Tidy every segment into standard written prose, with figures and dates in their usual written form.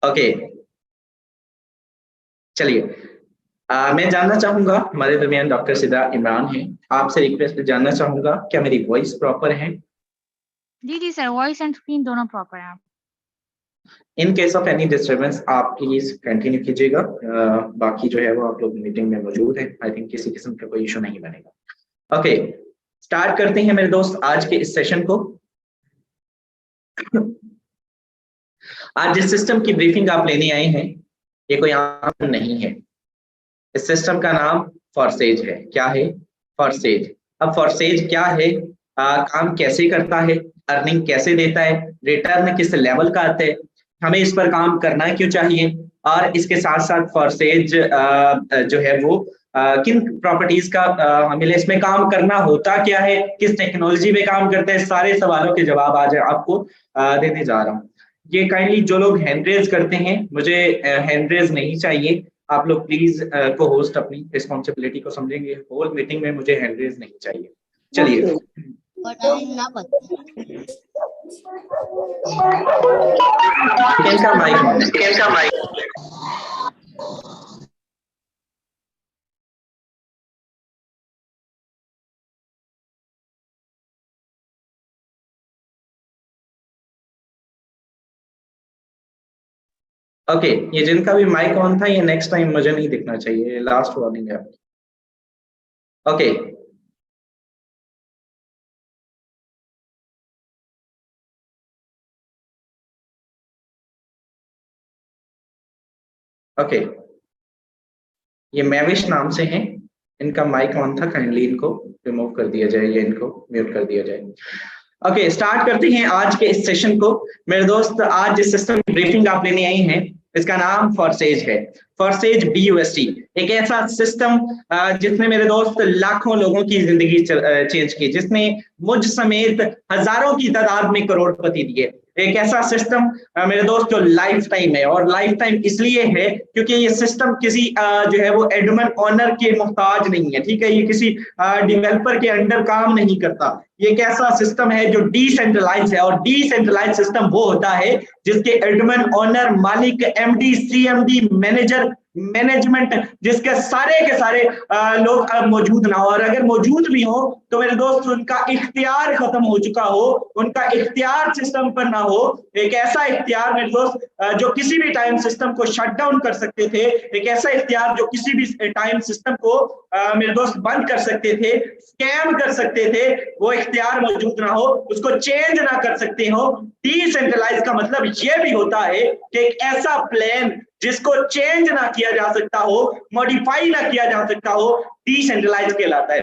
Okay, चलिए। मैं जानना चाहूंगा, हमारे दरमियान डॉक्टर सिदा इमरान हैं। आपसे रिक्वेस्ट जानना चाहूंगा, क्या मेरी वॉइस प्रॉपर है? जी जी सर, वॉइस एंड स्क्रीन दोनों प्रॉपर है। In case of any disturbance आप प्लीज कंटिन्यू कीजिएगा। बाकी जो है वो आप लोग मीटिंग में मौजूद हैं, आई थिंक किसी किस्म का कोई इशू नहीं बनेगा। ओके, स्टार्ट करते हैं मेरे दोस्त आज के इस सेशन को। आज जिस सिस्टम की ब्रीफिंग आप लेने आए हैं, ये कोई आम नहीं है। इस सिस्टम का नाम फॉरसेज है। क्या है? फॉरसेज। अब फॉरसेज क्या है, काम कैसे करता है, अर्निंग कैसे देता है, रिटर्न किस लेवल का आता है, हमें इस पर काम करना क्यों चाहिए, और इसके साथ साथ फॉरसेज जो है वो किन प्रॉपर्टीज का हमें इसमें काम करना होता क्या है, किस टेक्नोलॉजी में काम करते हैं, सारे सवालों के जवाब आज आपको देने जा रहा हूँ। ये काइंडली जो लोग हैंड रेज करते हैं, मुझे हैंड रेज नहीं चाहिए। आप लोग प्लीज को होस्ट अपनी रिस्पॉन्सिबिलिटी को समझेंगे। होल मीटिंग में मुझे हैंड रेज नहीं चाहिए। चलिए, किनका माइक ओके, ये जिनका भी माइक ऑन था, ये नेक्स्ट टाइम मुझे नहीं दिखना चाहिए। लास्ट वार्निंग है। ओके, ओके, ये मैविश नाम से हैं। इनका माइक ऑन था, काइंडली इनको रिमूव कर दिया जाए या इनको म्यूट कर दिया जाए। ओके, स्टार्ट करते हैं आज के इस सेशन को। मेरे दोस्त, आज जिस सिस्टम की ब्रीफिंग आप लेने आई हैं, इसका नाम फॉरसेज है। फॉरसेज BUST, एक ऐसा सिस्टम जिसने मेरे दोस्त लाखों लोगों की जिंदगी चेंज की, जिसने मुझ समेत हजारों की तादाद में करोड़पति दिए। एक ऐसा सिस्टम मेरे दोस्त जो लाइफ टाइम है, और लाइफ टाइम इसलिए है क्योंकि ये सिस्टम किसी जो है वो एडमन ऑनर के मोहताज नहीं है। ठीक है, ये किसी डेवलपर के अंडर काम नहीं करता। ये एक ऐसा सिस्टम है जो डिसेंट्रलाइज है, और डिसेंट्रलाइज सिस्टम वो होता है जिसके एडमन ऑनर, मालिक, MD, CMD, मैनेजर, मैनेजमेंट, जिसके सारे के सारे लोग मौजूद ना हो, और अगर मौजूद भी हो तो मेरे दोस्त उनका इख्तियार खत्म हो चुका हो, उनका इख्तियार सिस्टम पर ना हो। एक ऐसा इख्तियार मेरे दोस्त जो किसी भी टाइम सिस्टम को शट डाउन कर सकते थे, एक ऐसा इख्तियार जो किसी भी टाइम सिस्टम को मेरे दोस्त बंद कर सकते थे, स्कैम कर सकते थे, वो इख्तियार मौजूद ना हो, उसको चेंज ना कर सकते हो। डिसेंट्रलाइज का मतलब ये भी होता है कि एक ऐसा प्लान जिसको चेंज ना किया जा सकता हो, मॉडिफाई ना किया जा सकता हो, डिसेंट्रलाइज कहलाता है।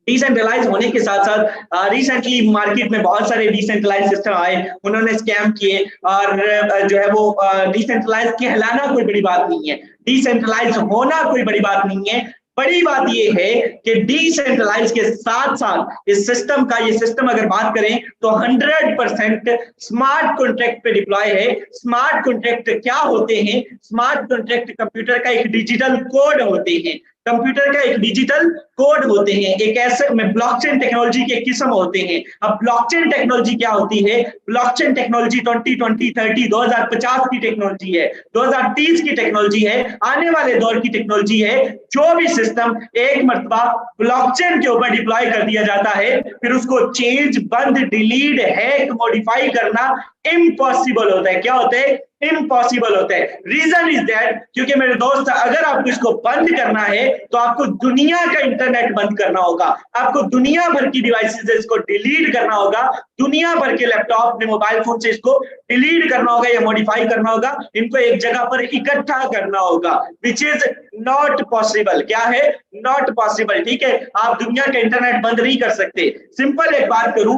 डिसेंट्रलाइज होने के साथ साथ रिसेंटली मार्केट में बहुत सारे डिसेंट्रलाइज सिस्टम आए, उन्होंने स्कैम किए, और जो है वो डिसेंट्रलाइज कहलाना कोई बड़ी बात नहीं है, डिसेंट्रलाइज होना कोई बड़ी बात नहीं है। बड़ी बात ये है कि डिसेंट्रलाइज के साथ साथ इस सिस्टम का, ये सिस्टम अगर बात करें तो 100% स्मार्ट कॉन्ट्रैक्ट पे डिप्लॉय है। स्मार्ट कॉन्ट्रैक्ट क्या होते हैं? स्मार्ट कॉन्ट्रैक्ट कंप्यूटर का एक डिजिटल कोड होते हैं, कंप्यूटर का एक डिजिटल कोड होते हैं, एक ऐसे में ब्लॉकचेन टेक्नोलॉजी के किस्म होते हैं। अब ब्लॉकचेन टेक्नोलॉजी क्या होती है? ब्लॉकचेन टेक्नोलॉजी 2020, 30, 2050 की टेक्नोलॉजी है, 2030 की टेक्नोलॉजी है, आने वाले दौर की टेक्नोलॉजी है। जो भी सिस्टम एक मर्तबा ब्लॉकचेन के ऊपर डिप्लॉय कर दिया जाता है, फिर उसको चेंज, बंद, डिलीट, हैक, मॉडिफाई करना इम्पॉसिबल होता है। क्या होता है? इम्पॉसिबल होता है। रीजन इज दैट, क्योंकि मेरे दोस्त अगर आपको इसको बंद करना है तो आपको दुनिया का इंटरनेट बंद करना होगा, आपको दुनिया भर की डिवाइसेस से इसको डिलीट करना होगा, दुनिया भर के लैपटॉप में, मोबाइल फोन से इसको डिलीट करना होगा या मॉडिफाई करना होगा, इनको एक जगह पर इकट्ठा करना होगा, विच इज नॉट पॉसिबल। क्या है? Not possible. ठीक है, आप दुनिया का इंटरनेट बंद नहीं कर सकते। सिंपल एक बात करूं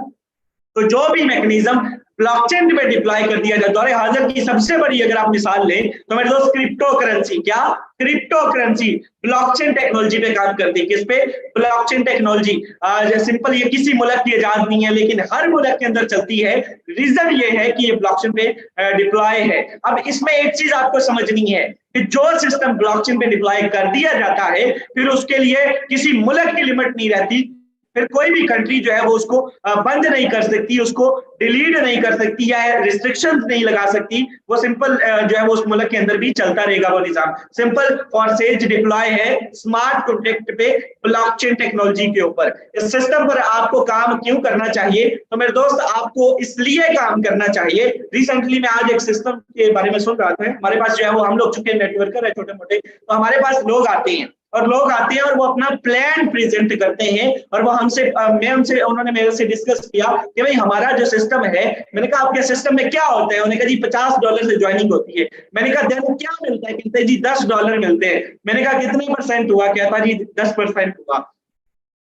तो जो भी मैकेनिज्म ब्लॉकचेन पे डिप्लॉय कर दिया जाए, दौरे हाजिर की सबसे बड़ी अगर आप मिसाल लें तो मेरे दोस्त क्रिप्टो करेंसी। क्या? क्रिप्टो करेंसी ब्लॉकचेन टेक्नोलॉजी पे काम करती है। किस पे? Blockchain technology. सिंपल, ये किसी मुल्क की इजाद नहीं है, लेकिन हर मुल्क के अंदर चलती है। रीजन ये है कि ये ब्लॉकचेन पे डिप्लॉय है। अब इसमें एक चीज आपको समझनी है कि जो सिस्टम ब्लॉकचेन पे डिप्लॉय कर दिया जाता है, फिर उसके लिए किसी मुल्क की लिमिट नहीं रहती, फिर कोई भी कंट्री जो है वो उसको बंद नहीं कर सकती, उसको डिलीट नहीं कर सकती या रिस्ट्रिक्शंस नहीं लगा सकती। वो सिंपल जो है वो उस मुल्क के अंदर भी चलता रहेगा वो निजाम। सिंपल फॉरसेज डिप्लॉय है स्मार्ट कॉन्ट्रैक्ट पे ब्लॉकचेन टेक्नोलॉजी के ऊपर। इस सिस्टम पर आपको काम क्यों करना चाहिए? तो मेरे दोस्त आपको इसलिए काम करना चाहिए। रिसेंटली मैं आज एक सिस्टम के बारे में सुन रहा था। हमारे पास जो है वो हम लोग चुके नेटवर्कर है छोटे मोटे, तो हमारे पास लोग आते हैं और वो अपना प्लान प्रेजेंट करते हैं और वो उन्होंने मेरे से डिस्कस किया कि भाई हमारा जो सिस्टम है, मैंने कहा आपके सिस्टम में क्या होता है? उन्होंने कहा जी $50 से ज्वाइनिंग होती है। मैंने कहा देन क्या मिलता है? कहते जी $10 मिलते हैं। मैंने कहा कितने % हुआ? कहता जी 10% हुआ।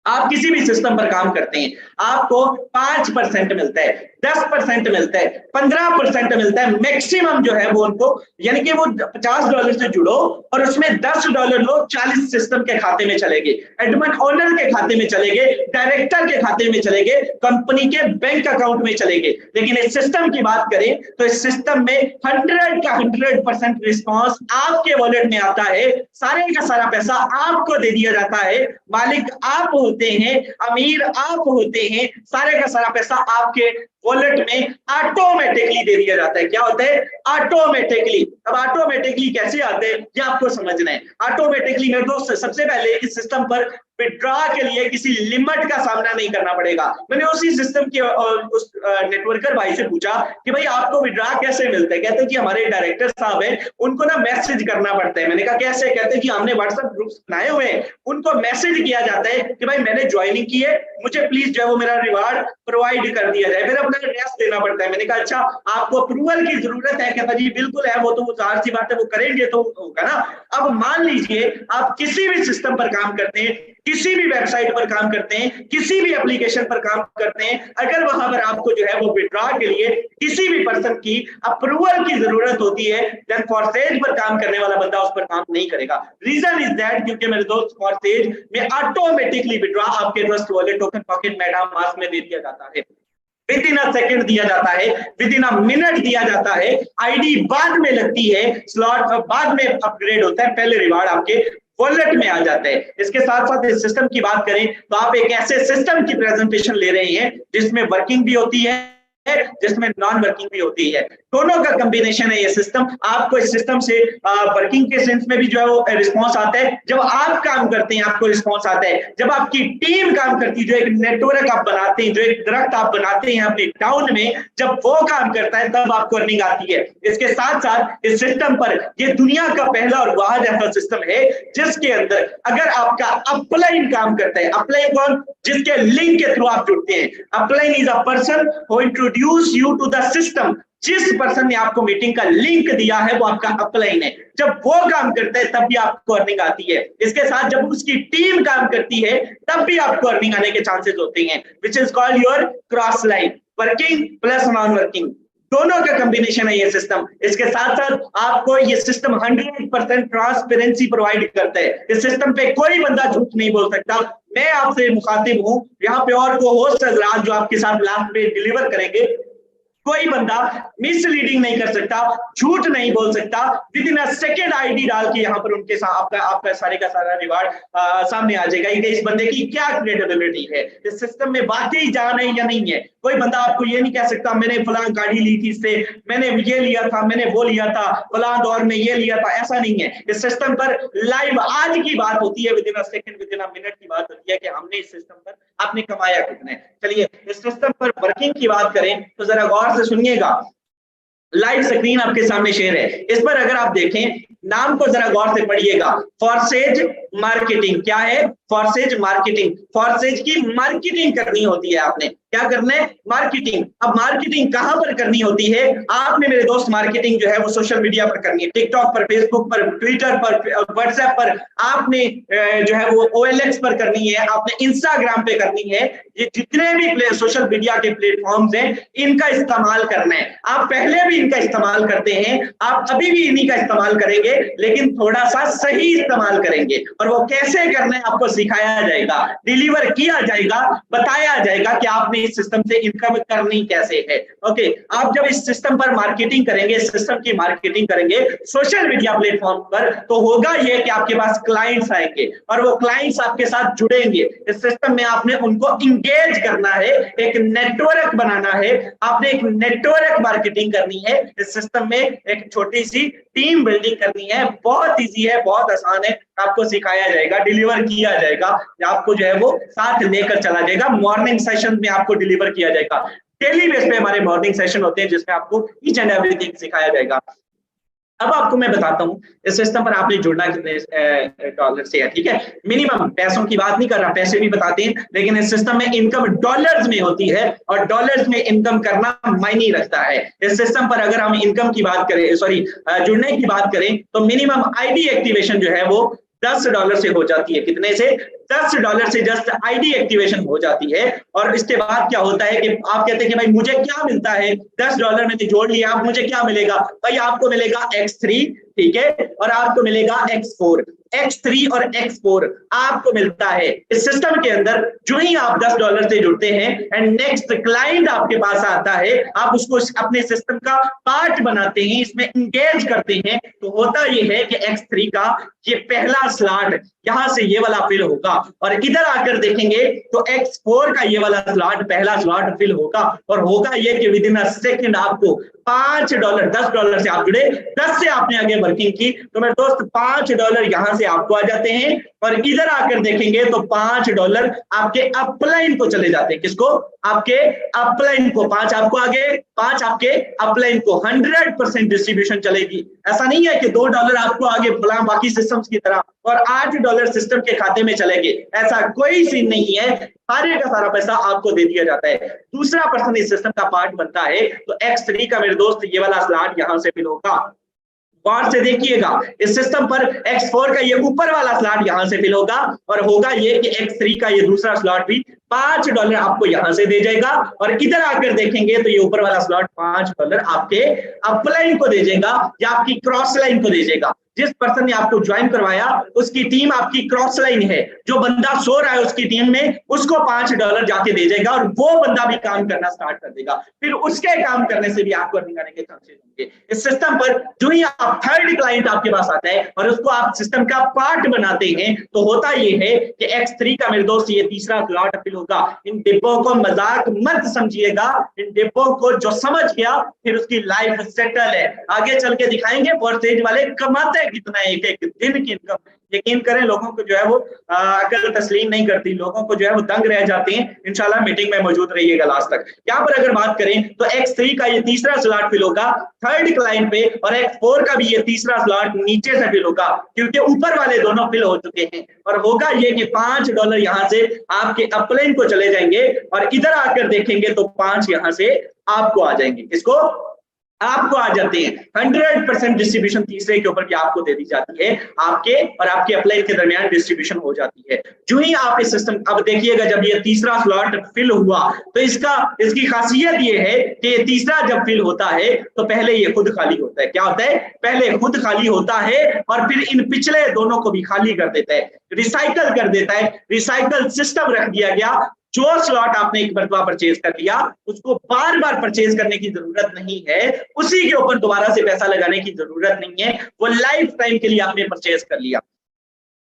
आप किसी भी सिस्टम पर काम करते हैं आपको 5% मिलता है, 10% मिलता है, 15% मिलता है मैक्सिमम जो है वो उनको, यानी कि वो $50 से जुड़ो और उसमें $10 लो, 40 सिस्टम के खाते में चलेंगे, एडमिन ओनर के खाते में चलेंगे, डायरेक्टर के खाते में चलेंगे, कंपनी के बैंक अकाउंट में चलेंगे। लेकिन इस सिस्टम की बात करें तो इस सिस्टम में 100 का 100% रिस्पॉन्स आपके वॉलेट में आता है। सारे का सारा पैसा आपको दे दिया जाता है। मालिक आप होते हैं, अमीर आप होते हैं, सारे का सारा पैसा आपके वॉलेट में ऑटोमेटिकली दे दिया जाता है। क्या होता है? ऑटोमेटिकली। अब ऑटोमेटिकली कैसे आते हैं ये आपको समझना है। ऑटोमेटिकली मेरे दोस्त सबसे पहले इस सिस्टम पर विड्रॉ के लिए किसी लिमिट का सामना नहीं करना पड़ेगा। मैंने उसी सिस्टम के उस नेटवर्कर भाई से पूछा कि भाई आपको विड्रॉ कैसे मिलता है? कहते हैं कि हमारे डायरेक्टर साहब है, उनको ना मैसेज करना पड़ता है। मैंने कहा कैसे? कहते हैं कि हमने व्हाट्सएप ग्रुप्स बनाए हुए हैं, उनको मैसेज किया जाता है कि भाई मैंने ज्वाइनिंग की है, मुझे प्लीज जो है वो मेरा रिवार्ड प्रोवाइड कर दिया जाए। फिर अपना एड्रेस देना पड़ता है। मैंने कहा अच्छा आपको अप्रूवल की जरूरत है? कहता जी बिल्कुल है, वो तो वो जाहिर सी बात है, वो करेंगे तो होगा ना। अब मान लीजिए आप किसी भी सिस्टम पर काम करते हैं, किसी भी वेबसाइट पर काम करते हैं, किसी भी एप्लीकेशन पर काम करते हैं, अगर वहां पर आपको जो है वो विड्रॉ के लिए किसी भी पर्सन की अप्रूवल की जरूरत होती है, देन फॉरसेज पर काम करने वाला बंदा उस पर काम नहीं करेगा। रीजन इज दैट क्योंकि मेरे दोस्त फॉरसेज में ऑटोमेटिकली विड्रॉ आपके trust wallet, token pocket, MetaMask में दे दिया जाता है। विद इन अ सेकंड दिया जाता है, विद इन अ मिनट दिया जाता है। आईडी बाद में लगती है, स्लॉट बाद में अपग्रेड होता है, पहले रिवार्ड आपके वॉलेट में आ जाता है। इसके साथ साथ इस सिस्टम की बात करें तो आप एक ऐसे सिस्टम की प्रेजेंटेशन ले रहे हैं जिसमें वर्किंग भी होती है, जिसमें नॉन वर्किंग भी होती है। दोनों का कॉम्बिनेशन है ये सिस्टम। आपको इस सिस्टम से वर्किंग के सेंस में भी जो है वो रिस्पॉन्स आता है। जब आप काम करते हैं आपको रिस्पॉन्स आता है। जब आपकी टीम काम करती है, जो एक नेटवर्क आप बनाते हैं, जो एक दरख्त आप बनाते हैं अपने टाउन में, जब वो काम करता है तब आपको अर्निंग आती है। इसके साथ साथ इस सिस्टम पर ये दुनिया का पहला और वाहिद ऐसा सिस्टम है जिसके अंदर अगर आपका अपलाइन काम करता है, अपलाइन कौन? जिसके लिंक के थ्रू आप जुड़ते हैं। Upline is a person who introduce you to the system. जिस पर्सन ने आपको मीटिंग का लिंक दिया है वो आपका अपलाइन है। जब वो काम करता है तब भी आपको अर्निंग आती है। इसके साथ जब उसकी टीम काम करती है तब भी आपको अर्निंग आने के चांसेस होते हैं, which is called your cross line, working plus non working, दोनों का कॉम्बिनेशन है ये सिस्टम। इसके साथ साथ आपको ये सिस्टम 100% ट्रांसपेरेंसी प्रोवाइड करता है। इस सिस्टम पे कोई बंदा झूठ नहीं बोल सकता। मैं आपसे मुखातिब हूं, यहाँ पे और को होस्ट हजरात जो आपके साथ लास्ट में डिलीवर करेंगे, कोई बंदा मिसलीडिंग नहीं कर सकता, झूठ नहीं बोल सकता। With in a second ID डाल के यहाँ पर उनके साथ आपका सारे का सारा रिवार्ड सामने आ जाएगा कि इस बंदे की क्या क्रेडिबिलिटी है, इस सिस्टम में वाकई जान है या नहीं है। कोई बंदा आपको ये नहीं कह सकता मैंने फलां गाड़ी ली थी इससे, मैंने ये लिया था, मैंने वो लिया था, फलां दौर में ये लिया था, ऐसा नहीं है। इस सिस्टम पर लाइव आज की बात होती है, with in a second, with in a minute की बात होती है कि हमने इस सिस्टम पर आपने कमाया कितना है। चलिए इस सिस्टम पर वर्किंग की बात करें तो जरा गौर से सुनिएगा। लाइव स्क्रीन आपके सामने शेयर है, इस पर अगर आप देखें नाम को जरा गौर से पढ़िएगा। फॉरसेज मार्केटिंग क्या है? फॉरसेज मार्केटिंग। फॉरसेज की मार्केटिंग करनी होती है आपने। क्या करना है? मार्केटिंग। अब मार्केटिंग कहां पर करनी होती है? आपने मेरे दोस्त मार्केटिंग जो है वो सोशल मीडिया पर करनी है, टिकटॉक पर, फेसबुक पर, ट्विटर पर, व्हाट्सएप पर, आपने जो है वो OLX पर करनी है, आपने इंस्टाग्राम पे करनी है। ये जितने भी सोशल मीडिया के प्लेटफॉर्म्स हैं इनका इस्तेमाल करना है। आप पहले भी इनका इस्तेमाल करते हैं, आप अभी भी इन्हीं का इस्तेमाल करेंगे, लेकिन थोड़ा सा सही इस्तेमाल करेंगे। और वो कैसे करना है आपको सिखाया जाएगा, डिलीवर किया जाएगा, बताया जाएगा कि आपने इस सिस्टम से इनकम करनी कैसे है। ओके, आप जब इस सिस्टम पर मार्केटिंग करेंगे, सिस्टम की मार्केटिंग करेंगे सोशल मीडिया प्लेटफॉर्म पर, तो होगा ये कि आपके पास क्लाइंट्स आएंगे और वो क्लाइंट्स आपके साथ जुड़ेंगे। इस सिस्टम में आपने उनको इंगेज करना है, एक नेटवर्क बनाना है, आपने एक नेटवर्क मार्केटिंग करनी है। इस सिस्टम में एक छोटी सी टीम बिल्डिंग करनी है। बहुत इजी है, बहुत आसान है, आपको सिखाया जाएगा, डिलीवर किया जाएगा, आपको जो है वो साथ लेकर चला जाएगा। मॉर्निंग सेशन में आपको डिलीवर किया जाएगा। डेली बेस पे हमारे मॉर्निंग सेशन होते हैं जिसमें आपको ईच एंड एवरीथिंग सिखाया जाएगा। अब आपको मैं बताता हूँ इस सिस्टम पर आपने जुड़ना कितने डॉलर से है। ठीक है, मिनिमम, पैसों की बात नहीं कर रहा, पैसे भी बताते हैं, लेकिन इस सिस्टम में इनकम डॉलर्स में होती है और डॉलर्स में इनकम करना मायने रखता है। इस सिस्टम पर अगर हम इनकम की बात करें, सॉरी जुड़ने की बात करें, तो मिनिमम आईडी एक्टिवेशन जो है वो $10 से हो जाती है। कितने से? $10 से जस्ट आईडी एक्टिवेशन हो जाती है। और इसके बाद क्या होता है कि आप कहते हैं कि भाई मुझे क्या मिलता है, $10 में जोड़ लिया, आप मुझे क्या मिलेगा? भाई आपको मिलेगा X3, ठीक है, और आपको मिलेगा X4। X3 और X4 आपको मिलता है इस सिस्टम के अंदर। जो ही आप $10 से जुड़ते हैं एंड नेक्स्ट क्लाइंट आपके पास आता है, आप उसको अपने सिस्टम का पार्ट बनाते हैं, इसमें इंगेज करते हैं, तो होता यह है कि X3 का ये पहला स्लॉट यहां से ये वाला फिल होगा और इधर आकर देखेंगे तो X4 का ये वाला स्लॉट, पहला स्लॉट फिल होगा। और होगा ये कि विद इन अ सेकंड आपको $5, $10 से आप जुड़े, 10 से आपने आगे वर्किंग की, तो मेरे दोस्त $5 यहां से आपको आ जाते हैं। और इधर आकर देखेंगे तो $5 आपके अपलाइन को चले जाते हैं। किसको? आपके अपलाइन को। 5 आपको आगे, 5 आपके अपलाइन को। 100% डिस्ट्रीब्यूशन चलेगी। ऐसा नहीं है कि $2 आपको आगे बाकी सिस्टम्स की तरह और $8 सिस्टम के खाते में चलेंगे, ऐसा कोई सीन नहीं है। सारे का सारा पैसा आपको दे दिया जाता है। दूसरा पर्सन इस सिस्टम का पार्ट बनता है, तो X3 का मेरे दोस्त ये वाला स्लॉट यहां से फिल होगा। गौर से देखिएगा, इस सिस्टम पर X4 का ये ऊपर वाला स्लॉट यहां से फिल होगा और होगा ये कि X3 का ये दूसरा स्लॉट भी $5 आपको यहां से दे जाएगा। और इधर आकर देखेंगे तो ये ऊपर वाला स्लॉट $5 आपके अपलाइन को दे जाएगा या आपकी क्रॉस लाइन को दे जाएगा। जिस पर्सन ने आपको ज्वाइन करवाया उसकी टीम आपकी क्रॉस लाइन है, जो बंदा सो रहा है उसकी टीम में, उसको $5 जाके दे जाएगा और वो बंदा भी काम करना स्टार्ट कर देगा। फिर उसके काम करने से भी आपको अर्निंग आने के चांसेस होंगे। इस सिस्टम पर जो ही आप थर्ड क्लाइंट आपके पास आता है और उसको आप सिस्टम का पार्ट बनाते हैं, तो होता ये है कि X3 का मेरे दोस्त ये तीसरा स्लॉट फिल होगा। इन डिब्बों को मजाक मत समझिएगा, इन डिब्बों को जो समझ गया फिर उसकी लाइफ सेटल है। आगे चल के दिखाएंगे परसेंटेज वाले कमाते कितना एक एक दिन की इनकम। यकीन करें, लोगों को जो है वो अकल तस्लीम नहीं करती, लोगों को जो है वो दंग रह जाते हैं। इंशाल्लाह मीटिंग में मौजूद रहिएगा लास्ट तक। यहाँ पर अगर बात करें तो X3 का ये तीसरा स्लॉट फिल होगा थर्ड क्लाइंट पे और X4 का भी ये तीसरा स्लॉट नीचे से फिल होगा, क्योंकि ऊपर वाले दोनों फिल हो चुके हैं। और होगा ये कि $5 यहाँ से आपके अपलाइन को चले जाएंगे और इधर आकर देखेंगे तो 5 यहाँ से आपको आ जाएंगे। इसको आपको आ जाते हैं। 100% डिस्ट्रीब्यूशन तीसरे के ऊपर भी आपको दे दी जाती है, आपके और आपके अपलाइन के दरमियान डिस्ट्रीब्यूशन हो जाती है। जो ही आप इस सिस्टम, अब देखिएगा जब ये तीसरा स्लॉट फिल हुआ तो इसकी खासियत ये है कि ये तीसरा जब फिल होता है तो पहले ये खुद खाली होता है। क्या होता है? पहले खुद खाली होता है और फिर इन पिछले दोनों को भी खाली कर देता है, रिसाइकल कर देता है। रिसाइकल सिस्टम रख दिया गया। जो स्लॉट आपने एक मरतबा परचेज कर लिया उसको बार बार परचेज करने की जरूरत नहीं है, उसी के ऊपर दोबारा से पैसा लगाने की जरूरत नहीं है, वो लाइफ टाइम के लिए आपने परचेज कर लिया।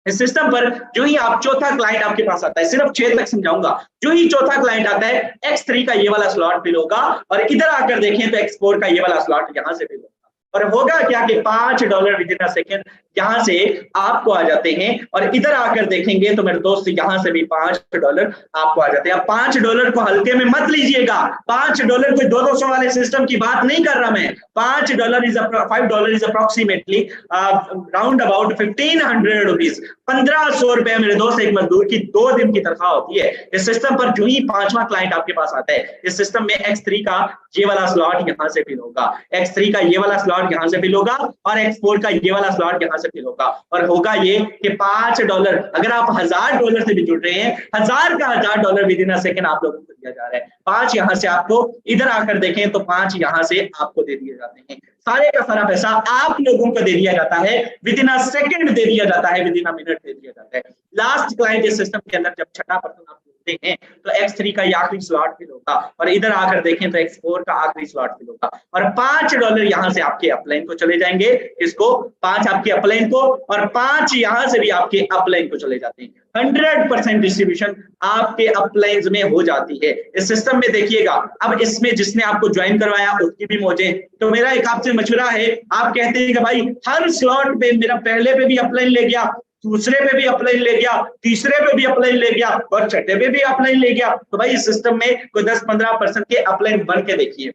इस सिस्टम पर जो ही आप चौथा क्लाइंट आपके पास आता है, सिर्फ 6 तक समझाऊंगा, जो ही चौथा क्लाइंट आता है X3 का ये वाला स्लॉट फिल होगा और इधर आकर देखें तो X4 का ये वाला स्लॉट यहां से फिल होगा। और होगा क्या कि $5 विद इन अ सेकंड यहां से आपको आ जाते हैं और इधर आकर देखेंगे तो मेरे दोस्त यहां से भी $5 आपको आ जाते हैं। अब $5 को हल्के में मत लीजिएगा। $5 कोई 200 वाले सिस्टम की बात नहीं कर रहा मैं। $5 is approximately round about 1500 rupees, 1500 रुपए मेरे दोस्त एक मजदूर की 2 दिन की तनख्वाह होती है। इस सिस्टम पर जो ही 5वां क्लाइंट आपके पास आता है, इस सिस्टम में X3 का ये वाला स्लॉट यहां से फिल होगा। X3 का ये वाला स्लॉट स्लॉट यहाँ से फिल होगा और X4 का ये वाला स्लॉट यहाँ से फिल होगा, और होगा ये कि $5, अगर आप $1000 से भी जुड़ रहे हैं, $1000 विद इन अ सेकंड आप लोगों को दिया जा रहा है। 5 यहाँ से आपको, इधर आकर देखें तो 5 यहाँ से आपको दे दिए जाते हैं। सारे का सारा पैसा आप लोगों को दे दिया जाता है, विद इन अ सेकंड दे दिया जाता है, विद इन अ मिनट दे दिया जाता है। लास्ट क्लाइंट इस सिस्टम के अंदर जब छठा पर्सन आप जोड़ते हैं तो X3 का ये आखिरी स्लॉट फिल होगा, और इधर आकर देखें तो X4 का आखिरी स्लॉट फिल होगा, और $5 यहाँ से आपके अपलाइन को चले जाएंगे। इसको 5 आपके अपलाइन को, और 5 यहाँ से भी आपके अपलाइन को चले जाते हैं। 100% डिस्ट्रीब्यूशन आपके अपलाइंस में हो जाती है इस सिस्टम में। देखिएगा, अब इसमें जिसने आपको ज्वाइन करवाया उसकी भी मौजें। तो मेरा एक आपसे मशवरा है, आप कहते हैं कि भाई हर स्लॉट पे मेरा पहले पे भी अपलाइन ले गया, दूसरे पे भी अपलाइन ले गया, तीसरे पे भी अपलाइन ले गया, और छठे पे भी अपलाइन ले गया, तो भाई इस सिस्टम में कोई 10-15% के अपलाइन बन के देखिए।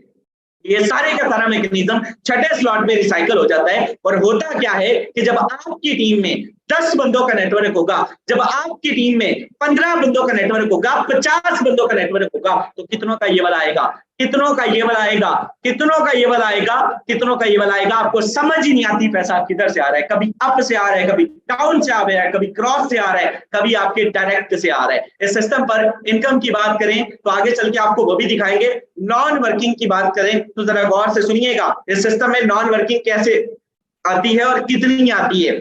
ये सारे का सारा मैकेनिज्म छठे स्लॉट में रिसाइकल हो जाता है। और होता क्या है कि जब आपकी टीम में 10 बंदों का नेटवर्क होगा, जब आपकी टीम में 15 बंदों का नेटवर्क होगा, 50 बंदों का नेटवर्क होगा, तो कितनों का ये वाला आएगा, कितनों का ये वाला आएगा, कितनों का ये वाला आएगा, कितनों का ये वाला आएगा। आपको समझ ही नहीं आती पैसा किधर से आ रहा है, कभी अप से आ रहा है, कभी डाउन से आ रहा है, कभी क्रॉस से आ रहा है, कभी आपके डायरेक्ट से आ रहा है। इस सिस्टम पर इनकम की बात करें तो आगे चल के आपको वो भी दिखाएंगे। नॉन वर्किंग की बात करें तो जरा गौर से सुनिएगा, इस सिस्टम में नॉन वर्किंग कैसे आती है और कितनी आती है।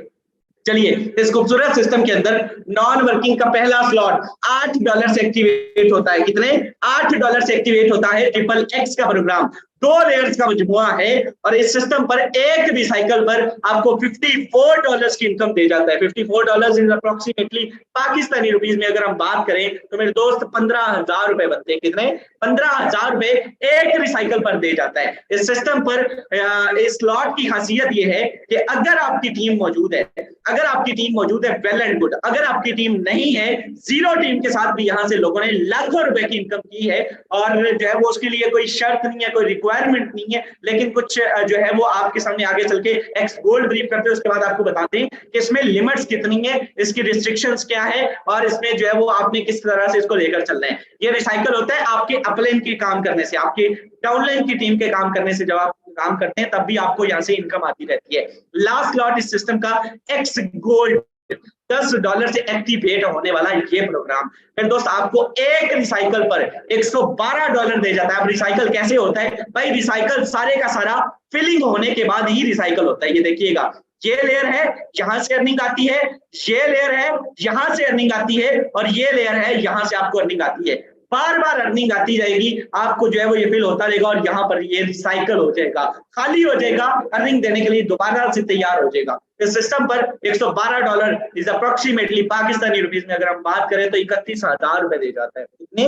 चलिए, इस खूबसूरत सिस्टम के अंदर नॉन वर्किंग का पहला स्लॉट $8 से एक्टिवेट होता है। कितने? $8 से एक्टिवेट होता है XXX का प्रोग्राम। 2 लेयर्स का मजमुआ है, और इस सिस्टम पर एक रिसाइकल पर आपको $54 की इनकम दे जाता है। $54 इज अप्रोक्सीमेटली पाकिस्तानी रुपीज में अगर हम बात करें तो मेरे दोस्त 15,000 रुपए बनते हैं। कितने? 15,000 रुपए एक रिसाइकल पर दे जाता है। इस सिस्टम पर इस स्लॉट की खासियत यह है कि अगर आपकी टीम मौजूद है, अगर आपकी टीम मौजूद है, वेल एंड गुड। अगर आपकी टीम नहीं है, जीरो टीम के साथ भी यहाँ से लोगों ने लाखों रुपए की इनकम की है, और जो है वो उसके लिए कोई शर्त नहीं है, कोई रिक्वायरमेंट नहीं है, लेकिन कुछ जो है वो आपके सामने आगे चल के एक्स गोल्ड ब्रीफ करते हैं, उसके बाद आपको बताते हैं कि इसमें लिमिट्स कितनी है, इसकी रिस्ट्रिक्शंस क्या है, और इसमें जो है वो आपने किस तरह से इसको लेकर चलना है। ये रिसाइकल होता है आपके अपलाइन के काम करने से, आपके डाउनलाइन की टीम के काम करने से। जब आप काम करते हैं तब भी आपको यहाँ से इनकम आती रहती है। लास्ट स्लॉट इस सिस्टम का एक्स गोल्ड, $10 से एक्टिवेट होने वाला ये प्रोग्राम। फिर दोस्त आपको एक रिसाइकल पर $112 दे जाता है। अब रिसाइकल कैसे होता है भाई? रिसाइकल सारे का सारा फिलिंग होने के बाद ही रिसाइकल होता है। ये देखिएगा, ये लेयर है, यहाँ से अर्निंग आती है, ये लेयर है, यहाँ से अर्निंग आती है, और ये लेयर है, यहाँ से आपको अर्निंग आती है। बार बार अर्निंग आती जाएगी, आपको जो है वो ये फिल होता रहेगा, और यहाँ पर ये रिसाइकल हो जाएगा, खाली हो जाएगा, अर्निंग देने के लिए दोबारा से तैयार हो जाएगा। इस सिस्टम पर $112 इज अप्रोक्सीमेटली पाकिस्तानी रुपीज में अगर हम बात करें तो 31,000 रुपए दे जाता है। कितने?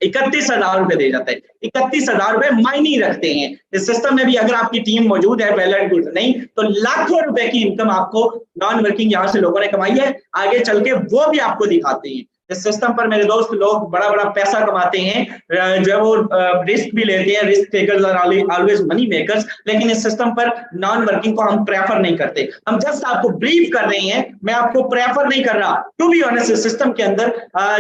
31,000 रुपए दे जाता है। 31,000 रुपए मायने रखते हैं। इस सिस्टम में भी अगर आपकी टीम मौजूद है, वेल एंड गुड, नहीं तो लाखों रुपए की इनकम आपको नॉन वर्किंग यहाँ से लोगों ने कमाई है। आगे चल के वो भी आपको दिखाते हैं। इस सिस्टम पर मेरे दोस्त लोग बड़ा बड़ा पैसा कमाते हैं, जो है वो रिस्क भी लेते हैं। Risk takers are always money makers. लेकिन इस सिस्टम पर नॉन वर्किंग को हम प्रेफर नहीं करते। हम जस्ट आपको ब्रीफ कर रहे हैं, मैं आपको प्रेफर नहीं कर रहा। टू बी ऑनेस्ट, इस सिस्टम के अंदर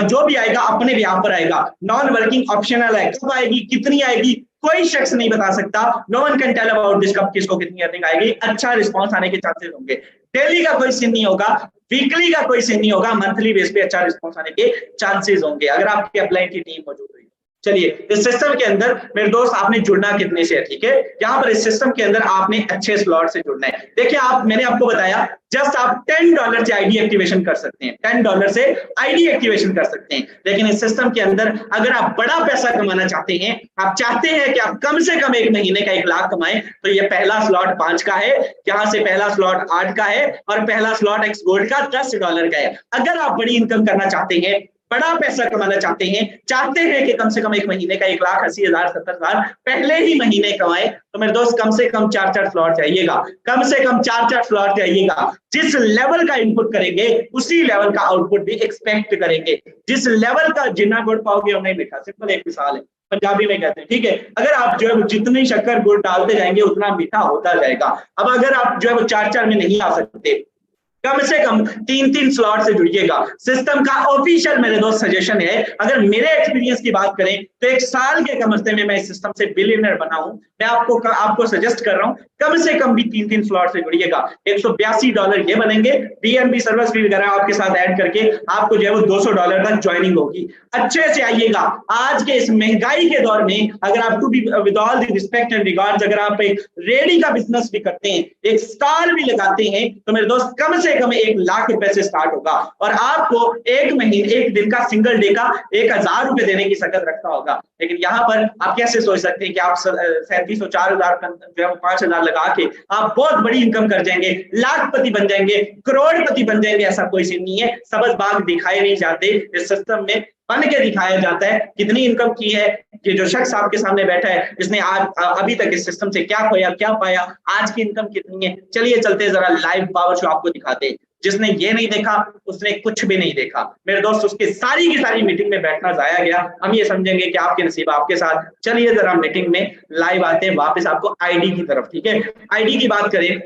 जो भी आएगा अपने भी यहाँ पर आएगा। नॉन वर्किंग ऑप्शनल है, कब आएगी, कितनी आएगी, कोई शख्स नहीं बता सकता। No one can tell about this, कब किसको कितनी अर्निंग आएगी। अच्छा रिस्पॉन्स आने के चांसेस होंगे। डेली का कोई सीन नहीं होगा, वीकली का कोई सीन नहीं होगा, मंथली बेस पे अच्छा रिस्पॉन्स आने के चांसेस होंगे अगर आपके अपलाइन की टीम मौजूद हुई। चलिए, इस सिस्टम के अंदर मेरे दोस्त आपने जुड़ना कितने से है, ठीक है। यहाँ पर इस सिस्टम के अंदर आपने अच्छे स्लॉट से जुड़ना है। देखिए, मैंने आपको बताया जस्ट आप $10 से आईडी एक्टिवेशन कर सकते हैं, $10 से आईडी एक्टिवेशन कर सकते हैं। लेकिन इस सिस्टम के अंदर अगर आप बड़ा पैसा कमाना चाहते हैं, आप चाहते हैं कि आप कम से कम एक महीने का 1 लाख कमाएं, तो ये पहला स्लॉट 5 का है, यहाँ से पहला स्लॉट 8 का है, और पहला स्लॉट एक्स गोल्ड का $10 का है। अगर आप बड़ी इनकम करना चाहते हैं, बड़ा पैसा कमाना चाहते हैं कि कम से कम एक महीने का 1,80,000 70,000 पहले ही महीने कमाए, तो मेरे दोस्त कम से कम 4-4 स्लॉट चाहिएगा। कम से कम 4-4 स्लॉट चाहिएगा। जिस लेवल का इनपुट करेंगे उसी लेवल का आउटपुट भी एक्सपेक्ट करेंगे। जिस लेवल का जितना गुड़ पाओगे उन्हें मीठा। सिंपल एक मिसाल है, पंजाबी में कहते हैं, ठीक है। अगर आप जो है जितनी शक्कर गुड़ डालते जाएंगे उतना मीठा होता जाएगा। अब अगर आप जो है वो 4-4 में नहीं आ सकते, कम से कम 3-3 स्लॉट से जुड़िएगा। सिस्टम का ऑफिशियल मेरे दोस्त सजेशन है, अगर मेरे एक्सपीरियंस की बात करें तो 1 साल के कम में मैं इस सिस्टम से बिलियनर बना हूं। मैं आपको सजेस्ट कर रहा हूं कम से कम भी 3-3 स्लॉट से जुड़िएगा। $182 ये बनेंगे, बीएनबी सर्विस फी वगैरह आपके साथ ऐड करके आपको जो है वो $200 तक ज्वाइनिंग होगी। अच्छे से आइएगा। आज के इस महंगाई के दौर में अगर आप to be with all the respect and regards, अगर आप एक रेडी का बिजनेस भी करते हैं, एक स्टॉल भी लगाते हैं, तो मेरे दोस्त कम से कम 1 लाख रुपए से स्टार्ट होगा और आपको एक दिन का सिंगल डे का 1,000 रुपए देने की सकत रखता होगा। लेकिन यहाँ पर आप कैसे सोच सकते हैं कि आप 3700 4,000 जो है 5,000 लगा के आप बहुत बड़ी इनकम कर जाएंगे, लाखपति बन जाएंगे, करोड़पति बन जाएंगे। ऐसा कोई सीन नहीं है। सबज बाग दिखाए नहीं जाते, इस सिस्टम में बन के दिखाया जाता है। कितनी इनकम की है ये जो शख्स आपके सामने बैठा है, इसने आज अभी तक इस सिस्टम से क्या खोया क्या पाया, आज की इनकम कितनी है। चलिए चलते जरा लाइव पावर शो आपको दिखाते हैं। जिसने ये नहीं देखा उसने कुछ भी नहीं देखा मेरे दोस्त, उसके सारी की सारी मीटिंग में बैठना जाया गया। हम ये समझेंगे कि आपके नसीब आपके साथ। चलिए जरा मीटिंग में लाइव आते हैं वापस आपको आईडी की तरफ। ठीक है, आईडी की बात करें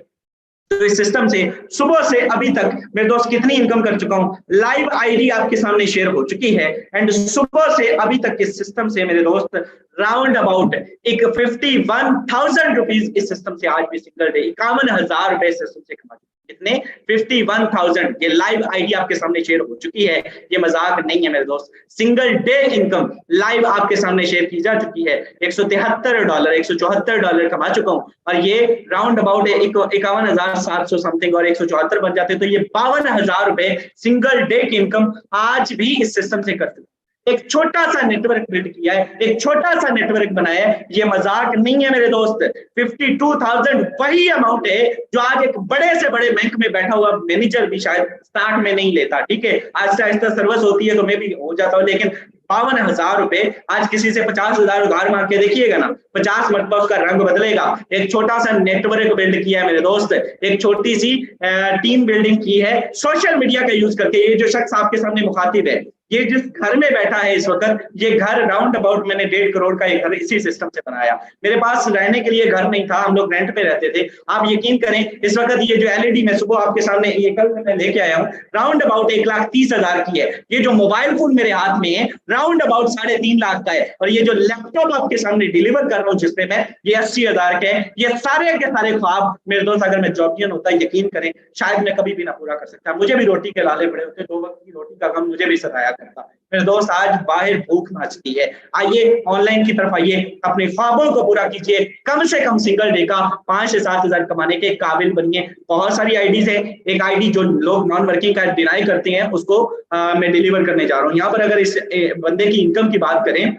तो इस सिस्टम से सुबह से अभी तक मेरे दोस्त कितनी इनकम कर चुका हूं, लाइव आईडी आपके सामने शेयर हो चुकी है। एंड सुबह से अभी तक इस सिस्टम से मेरे दोस्त राउंड अबाउट एक 51,000 रुपीज इस सिस्टम से आज भी सिंगल डे 51,000 रुपए सिस्टम से कमा चुके। कितने? 51,000। ये लाइव आईडी आपके सामने शेयर हो चुकी है, ये मजाक नहीं है मेरे दोस्त। सिंगल डे इनकम लाइव आपके सामने शेयर की जा चुकी है। $173 $174 कमा चुका हूं और ये राउंड अबाउट 51,700 समथिंग और 174 बन जाते तो ये 52,000 रुपए सिंगल डे की इनकम आज भी इस सिस्टम से कर चुका। एक छोटा सा नेटवर्क बिल्ड किया है, एक छोटा सा नेटवर्क बनाया है, ये मजाक नहीं है मेरे दोस्त। 52,000 वही अमाउंट है जो आज एक बड़े से बड़े बैंक में बैठा हुआ मैनेजर भी शायद स्टार्ट में नहीं लेता। ठीक है, आहिस्ता आहिस्ता सर्विस होती है तो मैं भी हो जाता हूँ, लेकिन 52,000 रुपए आज किसी से 50,000 उधार मांग के देखिएगा ना, 50 मरतबा उसका रंग बदलेगा। एक छोटा सा नेटवर्क बिल्ड किया है मेरे दोस्त, एक छोटी सी टीम बिल्डिंग की है सोशल मीडिया का यूज करके। ये जो शख्स आपके सामने मुखातिब है, ये जिस घर में बैठा है इस वक्त, ये घर राउंड अबाउट मैंने 1.5 करोड़ का ये घर इसी सिस्टम से बनाया। मेरे पास रहने के लिए घर नहीं था, हम लोग रेंट पे रहते थे। आप यकीन करें इस वक्त ये जो एलईडी मैं सुबह आपके सामने ये कल मैं लेके आया हूँ, राउंड अबाउट 1,30,000 की है। ये जो मोबाइल फोन मेरे हाथ में है राउंड अबाउट 3.5 लाख का है। और ये जो लैपटॉप आपके सामने डिलीवर कर रहा हूँ जिसपे मैं, ये 80,000 का है। ये सारे के सारे ख्वाब मेरे दोस्त अगर मैं जॉबियन होता यकीन करें शायद मैं कभी भी ना पूरा कर सकता। मुझे भी रोटी के लाले पड़े होते, 2 वक्त की रोटी का गम मुझे भी सताया करता। मेरे दोस्त आज बाहर भूख नाचती है। आइए ऑनलाइन की तरफ आइए, अपने ख्वाबों को पूरा कीजिए। कम से कम सिंगल डे का 5 से 7,000 कमाने के काबिल बनिए। बहुत सारी आईडीज है, एक आईडी जो लोग नॉन वर्किंग का डिनाई करते हैं उसको मैं डिलीवर करने जा रहा हूँ। यहाँ पर अगर इस बंदे की इनकम की बात करें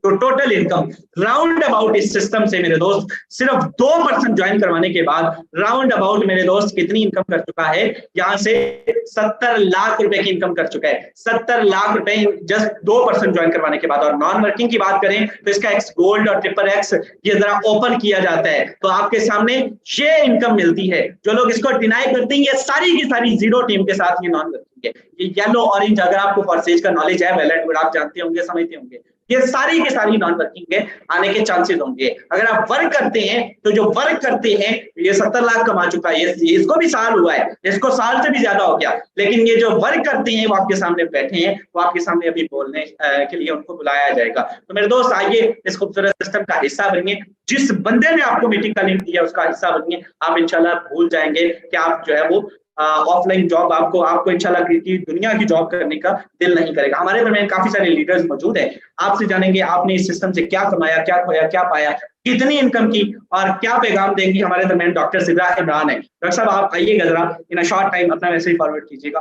तो टोटल इनकम राउंड अबाउट इस सिस्टम से मेरे दोस्त सिर्फ 2% ज्वाइन करवाने के बाद राउंड अबाउट मेरे दोस्त कितनी इनकम कर चुका है, यहाँ से 70 लाख रुपए की इनकम कर चुका है। 70 लाख रुपए जस्ट 2% ज्वाइन करवाने के बाद। और नॉन वर्किंग की बात करें तो इसका एक्स गोल्ड और ट्रिपल एक्स ये जरा ओपन किया जाता है तो आपके सामने ये इनकम मिलती है। जो लोग इसको डिनाई करते हैं ये सारी की सारी जीरो टीम के साथ ये नॉन वर्किंग है। ये येलो ऑरेंज अगर आपको फॉरसेज का नॉलेज है, वैलेट आप जानते होंगे समझते होंगे, ये सारी की सारी नॉन वर्किंग है, आने के चांसेस होंगे। अगर आप वर्क करते हैं तो जो वर्क करते हैं ये 70 लाख कमा चुका है, इसको भी साल हुआ है, इसको साल से भी ज्यादा हो गया। लेकिन ये जो वर्क करते हैं वो आपके सामने बैठे हैं, वो आपके सामने अभी बोलने के लिए उनको बुलाया जाएगा। तो मेरे दोस्त आइए इस खूबसूरत सिस्टम का हिस्सा बनिए। जिस बंदे ने आपको मीटिंग का लिंक दिया उसका हिस्सा बनिए। आप इंशाल्लाह भूल जाएंगे कि आप जो है वो ऑफलाइन जॉब आपको इंशाल्लाह की दुनिया की जॉब करने का दिल नहीं करेगा। हमारे दरमियान काफी सारे लीडर्स मौजूद हैं, आपसे जानेंगे आपने इस सिस्टम से क्या कमाया, क्या खोया, क्या पाया, कितनी इनकम की और क्या पैगाम देंगी। हमारे दरमियान डॉक्टर सिद्रा इमरान है। डॉक्टर साहब आप आइएगा जरा इन अ शॉर्ट टाइम, अपना वैसे ही फॉरवर्ड कीजिएगा।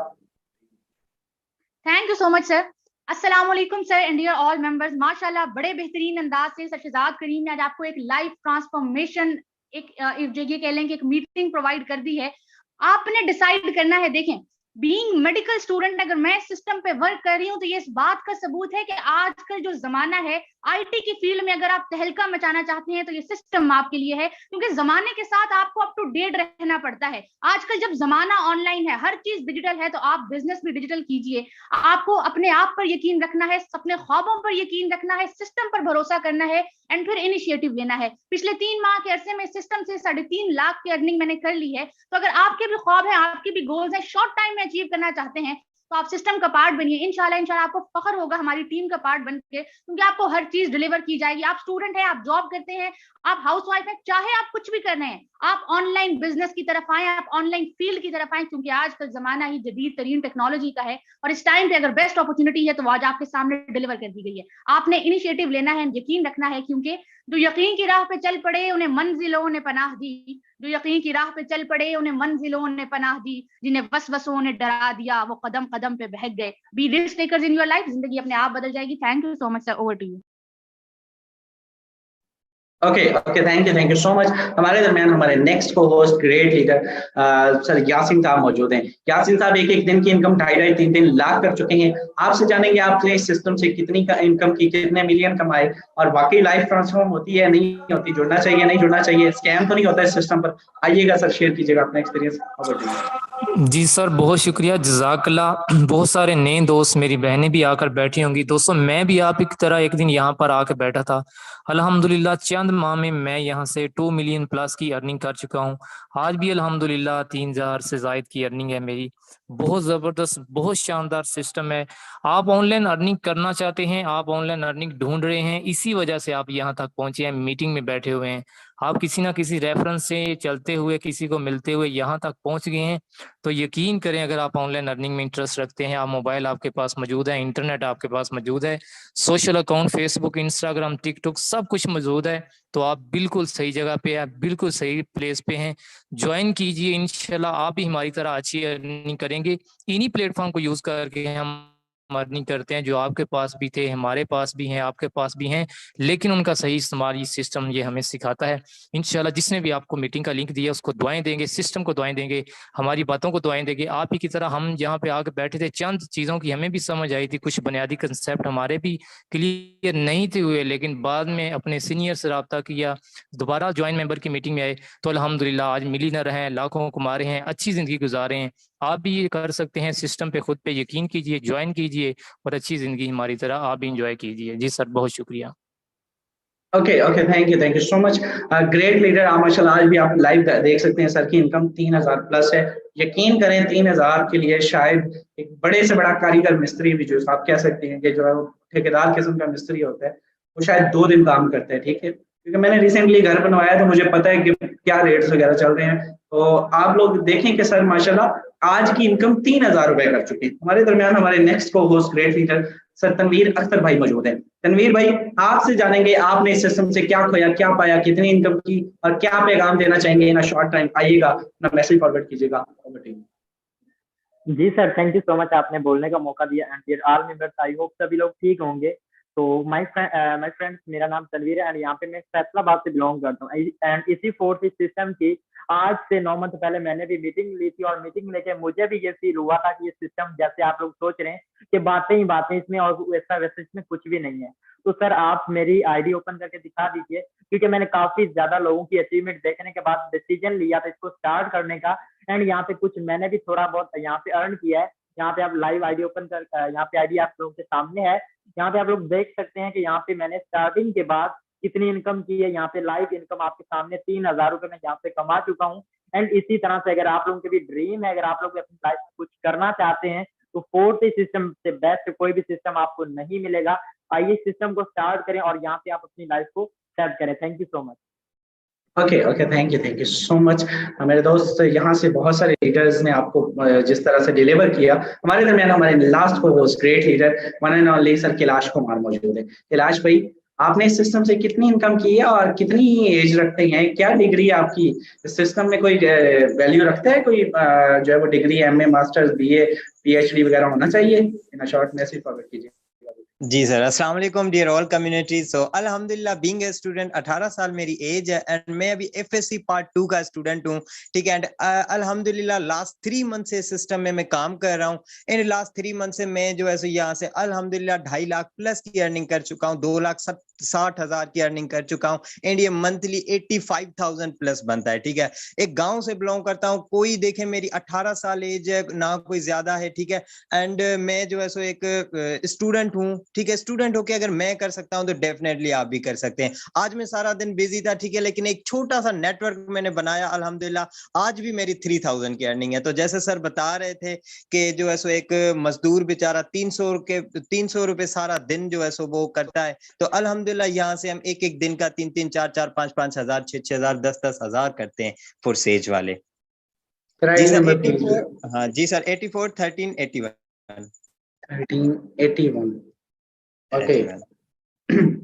Thank you so much sir. अस्सलाम वालेकुम sir and dear all members. माशाल्लाह बड़े बेहतरीन अंदाज से शहजाद करीम ने आज आपको एक लाइफ ट्रांसफॉर्मेशन एक ये कह लें कि एक मीटिंग प्रोवाइड कर दी है। आपने डिसाइड करना है। देखें, बीइंग मेडिकल स्टूडेंट अगर मैं सिस्टम पे वर्क कर रही हूँ तो ये इस बात का सबूत है कि आजकल जो जमाना है आईटी की फील्ड में अगर आप तहलका मचाना चाहते हैं तो ये सिस्टम आपके लिए है, क्योंकि जमाने के साथ आपको अप टू डेट रहना पड़ता है। आजकल जब जमाना ऑनलाइन है, हर चीज डिजिटल है, तो आप बिजनेस भी डिजिटल कीजिए। आपको अपने आप पर यकीन रखना है, अपने ख्वाबों पर यकीन रखना है, सिस्टम पर भरोसा करना है एंड फिर इनिशिएटिव लेना है। पिछले 3 माह के अरसे में सिस्टम से 3.5 लाख की अर्निंग मैंने कर ली है। तो अगर आपके भी ख्वाब है, आपके भी गोल्स है, शॉर्ट टाइम में अचीव करना चाहते हैं, तो आप सिस्टम का पार्ट बनिए। इंशाल्लाह आपको फख्र होगा हमारी टीम का पार्ट बन के, क्योंकि आपको हर चीज डिलीवर की जाएगी। आप स्टूडेंट हैं, आप जॉब करते हैं, आप हाउसवाइफ हैं, चाहे आप कुछ भी कर रहे हैं, आप ऑनलाइन बिजनेस की तरफ आए, आप ऑनलाइन फील्ड की तरफ आए, क्योंकि आजकल जमाना ही जदीद तरीन टेक्नोलॉजी का है और इस टाइम पे अगर बेस्ट अपॉर्चुनिटी है तो वो आज आपके सामने डिलीवर कर दी गई है। आपने इनिशिएटिव लेना है, यकीन रखना है, क्योंकि जो यकीन की राह पे चल पड़े उन्हें मंजिलों ने पनाह दी, जो यकीन की राह पे चल पड़े उन्हें मंजिलों ने पनाह दी, जिन्हें वसवसों ने डरा दिया वो कदम कदम पे बहक गए। Be risk takers in your life, जिंदगी अपने आप बदल जाएगी। Thank you so much sir, over to you. Okay okay, thank you so much. हमारे दरमियान हमारे नेक्स्ट को host great leader sir Yasin साहब मौजूद हैं। यासीन साहब एक दिन की इनकम 2.5-3 लाख कर चुके हैं। आपसे जानेंगे आपने इस सिस्टम से कितनी का इनकम की, कितने मिलियन कमाए और वाकई लाइफ ट्रांसफॉर्म होती है नहीं होती, जुड़ना चाहिए नहीं जुड़ना चाहिए, स्कैम तो नहीं होता इस सिस्टम पर। आइएगा सर, शेयर कीजिएगा अपना एक्सपीरियंस। जी सर, बहुत शुक्रिया, जज़ाकल्लाह। बहुत सारे नए दोस्त, मेरी बहनें भी आकर बैठी होंगी। दोस्तों, मैं भी आप की तरह एक दिन यहाँ पर आकर बैठा था। अल्हम्दुलिल्लाह चंद माह में मैं यहाँ से 2 मिलियन प्लस की अर्निंग कर चुका हूँ। आज भी अल्हम्दुलिल्लाह 3,000 से ज़ायद की अर्निंग है मेरी। बहुत ज़बरदस्त, बहुत शानदार सिस्टम है। आप ऑनलाइन अर्निंग करना चाहते हैं, आप ऑनलाइन अर्निंग ढूंढ रहे हैं, इसी वजह से आप यहाँ तक पहुँचे हैं, मीटिंग में बैठे हुए हैं। आप किसी ना किसी रेफरेंस से चलते हुए, किसी को मिलते हुए यहाँ तक पहुँच गए हैं। तो यकीन करें, अगर आप ऑनलाइन अर्निंग में इंटरेस्ट रखते हैं, आप मोबाइल आपके पास मौजूद है, इंटरनेट आपके पास मौजूद है, social account Facebook, Instagram, TikTok सब कुछ मौजूद है, तो आप बिल्कुल सही जगह पे हैं, बिल्कुल सही प्लेस पे हैं। ज्वाइन कीजिए, इंशाल्लाह आप भी हमारी तरह अच्छी अर्निंग करेंगे। इन्हीं प्लेटफॉर्म को यूज करके हम अर्निंग करते हैं, जो आपके पास भी थे, हमारे पास भी हैं, आपके पास भी हैं, लेकिन उनका सही इस्तेमाल ये सिस्टम ये हमें सिखाता है। इंशाल्लाह जिसने भी आपको मीटिंग का लिंक दिया उसको दुआएं देंगे, सिस्टम को दुआएं देंगे, हमारी बातों को दुआएं देंगे। आप ही की तरह हम यहाँ पे आके बैठे थे, चंद चीज़ों की हमें भी समझ आई थी, कुछ बुनियादी कंसेप्ट हमारे भी क्लियर नहीं थे हुए, लेकिन बाद में अपने सीनियर से रब्ता किया, दोबारा ज्वाइन मेंबर की मीटिंग में आए, तो अल्हम्दुलिल्लाह आज मिलियनर हैं, लाखों कमा रहे हैं, अच्छी ज़िंदगी गुजार रहे हैं। आप भी ये कर सकते हैं, सिस्टम पे खुद पे यकीन कीजिए, ज्वाइन कीजिए और अच्छी जिंदगी हमारी तरह आप भी इंजॉय कीजिए। जी सर, बहुत शुक्रिया। Okay okay, thank you so much. Great leader. आप माशाल्लाह आज भी आप लाइव देख सकते हैं, सर की इनकम 3,000 प्लस है। यकीन करें 3,000 के लिए शायद एक बड़े से बड़ा कारीगर मिस्त्री भी, जो आप कह सकते हैं कि जो है ठेकेदार किस्म का मिस्त्री होता है, वो शायद 2 दिन काम करता है। ठीक है, क्योंकि मैंने रिसेंटली घर बनवाया तो मुझे पता है कि क्या रेट्स वगैरह चल रहे हैं। तो आप लोग देखें कि सर माशाल्लाह आज की इनकम 3,000 रुपए कर चुके हैं। हमारे दरमियान हमारे नेक्स्ट को host great leader sir Tanveer Akhtar भाई मौजूद है। तनवीर भाई, आपसे जानेंगे आपने इस सिस्टम से क्या खोया, क्या पाया, कितनी इनकम की और क्या पैगाम देना चाहेंगे इन शॉर्ट टाइम। आइएगा, अपना मैसेज फॉरवर्ड कीजिएगा। जी sir, thank you so much, आपने बोलने का मौका दिया। And dear all members, I hope सभी लोग ठीक होंगे। तो माय फ्रेंड्स, मेरा नाम तनवीर है एंड यहाँ पे मैं फैसलाबाद से बिलोंग करता हूँ। एंड इसी फोर्थ सिस्टम की आज से 9 मंथ पहले मैंने भी मीटिंग ली थी, और मीटिंग लेके मुझे भी ये फील हुआ था कि ये सिस्टम जैसे आप लोग सोच रहे हैं कि बातें ही बातें इसमें और वैसा वैसे इसमें कुछ भी नहीं है। तो सर आप मेरी आईडी ओपन करके दिखा दीजिए, क्योंकि मैंने काफी ज्यादा लोगों की अचीवमेंट देखने के बाद डिसीजन लिया था इसको स्टार्ट करने का। एंड यहाँ पे कुछ मैंने भी थोड़ा बहुत यहाँ पे अर्न किया है। यहाँ पे आप लाइव आईडी ओपन कर, यहाँ पे आईडी आप लोगों के सामने है। यहाँ पे आप लोग देख सकते हैं कि यहाँ पे मैंने स्टार्टिंग के बाद कितनी इनकम की है। यहाँ पे लाइव इनकम आपके सामने 3,000 रुपए में यहाँ पे कमा चुका हूँ। एंड इसी तरह से अगर आप लोगों के भी ड्रीम है, अगर आप लोग अपनी लाइफ में कुछ करना चाहते हैं, तो फोर्थ सिस्टम से बेस्ट कोई भी सिस्टम आपको नहीं मिलेगा। आइए सिस्टम को स्टार्ट करें और यहाँ पे आप अपनी लाइफ को सेट करें। Thank you so much. Okay okay, thank you so much. मेरे दोस्त, यहाँ से बहुत सारे लीडर्स ने आपको जिस तरह से डिलीवर किया। हमारे दरमियान हमारे लास्ट को host great leader one and only sir Kailash Kumar मौजूद है। कैलाश भाई, आपने इस सिस्टम से कितनी इनकम की है और कितनी एज रखते हैं, क्या डिग्री है आपकी? इस सिस्टम में कोई वैल्यू रखता है, कोई जो है वो degree, MA, masters, BA, PhD वगैरह होना चाहिए? इन शॉर्ट मैसेज फॉरवर्ड कीजिए। जी सर, अस्सलाम वालेकुम डियर ऑल कम्युनिटी। सो अल्हम्दुलिल्लाह बीइंग ए स्टूडेंट 18 साल मेरी एज है एंड मैं अभी एफएससी पार्ट 2 का स्टूडेंट हूँ, ठीक है। एंड अल्हम्दुलिल्लाह लास्ट 3 मंथ से सिस्टम में मैं काम कर रहा हूँ। इन लास्ट 3 मंथ से मैं जो है सो यहाँ से अल्हम्दुलिल्लाह 2.5 लाख प्लस की अर्निंग कर चुका हूँ, 2,60,000 की अर्निंग कर चुका हूँ एंड ये मंथली 85,000 प्लस बनता है, ठीक है। एक गाँव से बिलोंग करता हूँ, कोई देखे मेरी 18 साल एज है ना, कोई ज्यादा है, ठीक है। एंड मैं जो है सो एक स्टूडेंट हूँ, ठीक है। स्टूडेंट होके अगर मैं कर सकता हूँ तो डेफिनेटली आप भी कर सकते हैं। आज मैं सारा दिन बिजी था, ठीक है, लेकिन एक छोटा सा नेटवर्क मैंने बनाया, अल्हम्दुलिल्लाह आज भी मेरी 3,000 की अर्निंग है। तो जैसे सर बता रहे थे कि जो है सो एक मजदूर बेचारा 300 रुपए सारा दिन जो है सो वो करता है, तो अल्हम्दुलिल्लाह यहाँ से हम एक एक दिन का 3-3, 4-4, 5-5 हजार, 6-6 हजार, 10-10 हजार करते हैं फॉर सेज वाले। जी सर 84, हाँ जी सर 84 13 81 1381। ओके,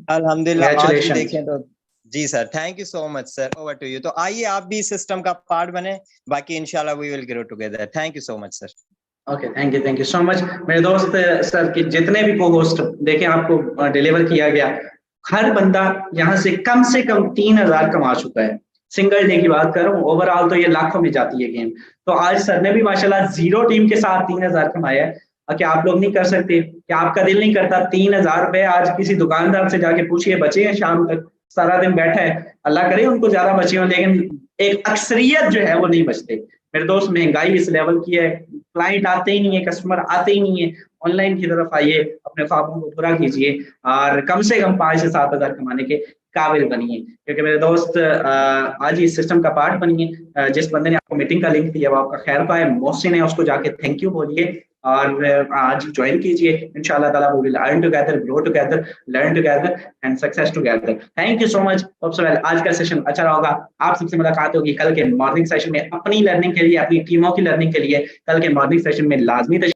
अल्हम्दुलिल्लाह आज भी देखें तो जी sir, thank you so much sir, over to you. तो आइए आप भी सिस्टम का पार्ट बने, बाकी इंशाल्लाह we will grow together. Thank you so much sir. Okay, thank you so much मेरे दोस्त। सर के जितने भी को होस्ट देखें आपको डिलीवर किया गया, हर बंदा यहाँ से कम 3,000 कमा चुका है। सिंगल डे की बात कर रहा हूँ, ओवरऑल तो ये लाखों में जाती है गेम। तो आज सर ने भी माशाल्लाह 0 टीम के साथ 3,000 कमाया है। क्या आप लोग नहीं कर सकते? क्या आपका दिल नहीं करता 3,000 रुपए आज किसी दुकानदार से जाके पूछिए, बचे हैं शाम तक, सारा दिन बैठा है, अल्लाह करे उनको ज्यादा बचे हों, लेकिन एक अक्सरियत जो है वो नहीं बचते। मेरे दोस्त महंगाई इस लेवल की है, क्लाइंट आते ही नहीं है, कस्टमर आते ही नहीं है। ऑनलाइन की तरफ आइए, अपने ख्वाबों को पूरा कीजिए और कम से कम 5 से 7 हजार कमाने के काबिल बनिए। क्योंकि मेरे दोस्त आज ही सिस्टम का पार्ट बनिए। जिस बंदे ने आपको मीटिंग का लिंक दिया वो आपका खैर का है, मोहसिन है, उसको जाके थैंक यू बोलिए और आज ज्वाइन कीजिए। इंशाल्लाह ताला we will earn together, grow together, learn together and success together. Thank you so much. आज का सेशन अच्छा रहा होगा। आप सबसे मुलाकात होगी कल के मॉर्निंग सेशन में, अपनी लर्निंग के लिए, अपनी टीमों की लर्निंग के लिए। कल के मॉर्निंग सेशन में लाजमी